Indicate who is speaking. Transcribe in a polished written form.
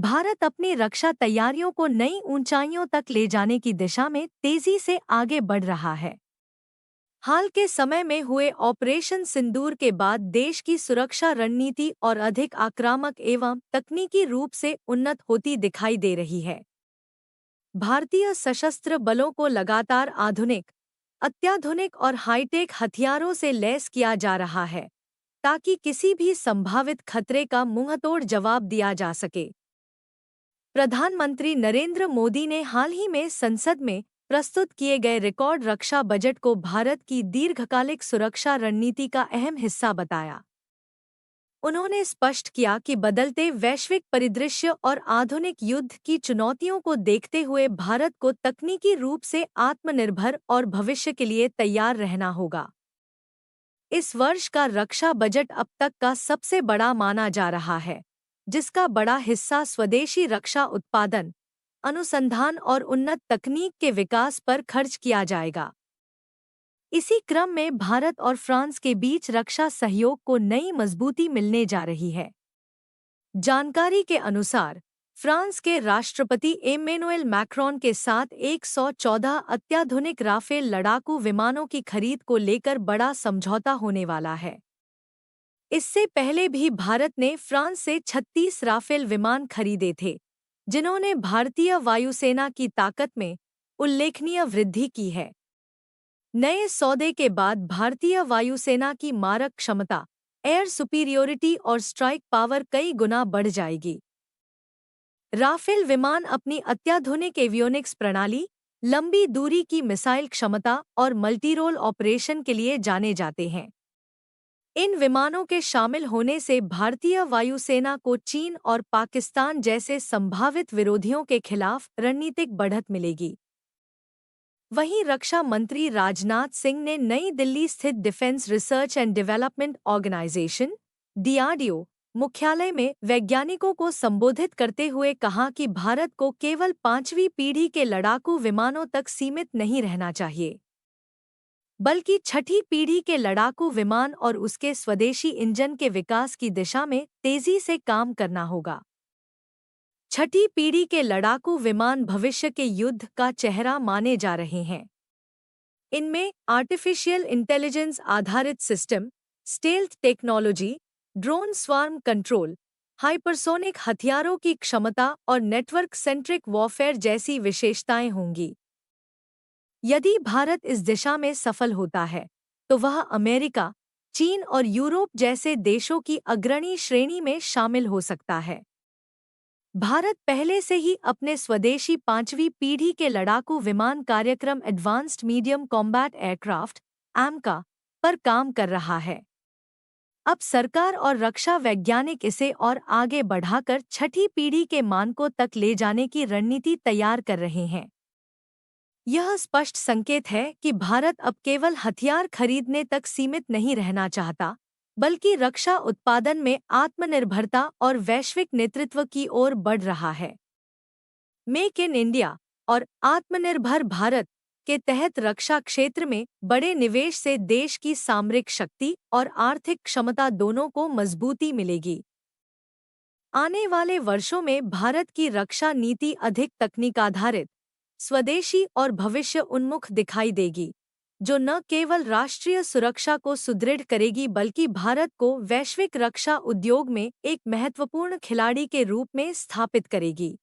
Speaker 1: भारत अपनी रक्षा तैयारियों को नई ऊंचाइयों तक ले जाने की दिशा में तेजी से आगे बढ़ रहा है। हाल के समय में हुए ऑपरेशन सिंदूर के बाद देश की सुरक्षा रणनीति और अधिक आक्रामक एवं तकनीकी रूप से उन्नत होती दिखाई दे रही है। भारतीय सशस्त्र बलों को लगातार आधुनिक, अत्याधुनिक और हाईटेक हथियारों से लैस किया जा रहा है, ताकि किसी भी संभावित खतरे का मुंहतोड़ जवाब दिया जा सके। प्रधानमंत्री नरेंद्र मोदी ने हाल ही में संसद में प्रस्तुत किए गए रिकॉर्ड रक्षा बजट को भारत की दीर्घकालिक सुरक्षा रणनीति का अहम हिस्सा बताया। उन्होंने स्पष्ट किया कि बदलते वैश्विक परिदृश्य और आधुनिक युद्ध की चुनौतियों को देखते हुए भारत को तकनीकी रूप से आत्मनिर्भर और भविष्य के लिए तैयार रहना होगा। इस वर्ष का रक्षा बजट अब तक का सबसे बड़ा माना जा रहा है, जिसका बड़ा हिस्सा स्वदेशी रक्षा उत्पादन, अनुसंधान और उन्नत तकनीक के विकास पर खर्च किया जाएगा। इसी क्रम में भारत और फ्रांस के बीच रक्षा सहयोग को नई मजबूती मिलने जा रही है। जानकारी के अनुसार, फ्रांस के राष्ट्रपति एमेनुएल मैक्रोन के साथ 114 अत्याधुनिक राफेल लड़ाकू विमानों की खरीद को लेकर बड़ा समझौता होने वाला है। इससे पहले भी भारत ने फ्रांस से 36 राफेल विमान खरीदे थे, जिन्होंने भारतीय वायुसेना की ताकत में उल्लेखनीय वृद्धि की है। नए सौदे के बाद भारतीय वायुसेना की मारक क्षमता, एयर सुपीरियोरिटी और स्ट्राइक पावर कई गुना बढ़ जाएगी। राफेल विमान अपनी अत्याधुनिक एवियोनिक्स प्रणाली, लंबी दूरी की मिसाइल क्षमता और मल्टीरोल ऑपरेशन के लिए जाने जाते हैं। इन विमानों के शामिल होने से भारतीय वायुसेना को चीन और पाकिस्तान जैसे संभावित विरोधियों के खिलाफ रणनीतिक बढ़त मिलेगी। वहीं रक्षा मंत्री राजनाथ सिंह ने नई दिल्ली स्थित defence research and development organisation (DRDO) मुख्यालय में वैज्ञानिकों को संबोधित करते हुए कहा कि भारत को केवल 5वीं पीढ़ी के लड़ाकू विमानों तक सीमित नहीं रहना चाहिए, बल्कि 6ठी पीढ़ी के लड़ाकू विमान और उसके स्वदेशी इंजन के विकास की दिशा में तेजी से काम करना होगा। 6ठी पीढ़ी के लड़ाकू विमान भविष्य के युद्ध का चेहरा माने जा रहे हैं। इनमें आर्टिफिशियल इंटेलिजेंस आधारित system, stealth technology, drone swarm control, hypersonic हथियारों की क्षमता और नेटवर्क सेंट्रिक वॉरफेयर जैसी विशेषताएं होंगी। यदि भारत इस दिशा में सफल होता है, तो वह अमेरिका, चीन और यूरोप जैसे देशों की अग्रणी श्रेणी में शामिल हो सकता है। भारत पहले से ही अपने स्वदेशी 5वीं पीढ़ी के लड़ाकू विमान कार्यक्रम एडवांस्ड मीडियम कॉम्बैट एयरक्राफ्ट (एमका) पर काम कर रहा है। अब सरकार और रक्षा वैज्ञानिक इसे और आगे बढ़ाकर 6ठी पीढ़ी के मानकों तक ले जाने की रणनीति तैयार कर रहे हैं। यह स्पष्ट संकेत है कि भारत अब केवल हथियार खरीदने तक सीमित नहीं रहना चाहता, बल्कि रक्षा उत्पादन में आत्मनिर्भरता और वैश्विक नेतृत्व की ओर बढ़ रहा है। मेक इन इंडिया और आत्मनिर्भर भारत के तहत रक्षा क्षेत्र में बड़े निवेश से देश की सामरिक शक्ति और आर्थिक क्षमता दोनों को मजबूती मिलेगी। आने वाले वर्षों में भारत की रक्षा नीति अधिक तकनीकाधारित, स्वदेशी और भविष्य उन्मुख दिखाई देगी, जो न केवल राष्ट्रीय सुरक्षा को सुदृढ़ करेगी बल्कि भारत को वैश्विक रक्षा उद्योग में एक महत्वपूर्ण खिलाड़ी के रूप में स्थापित करेगी।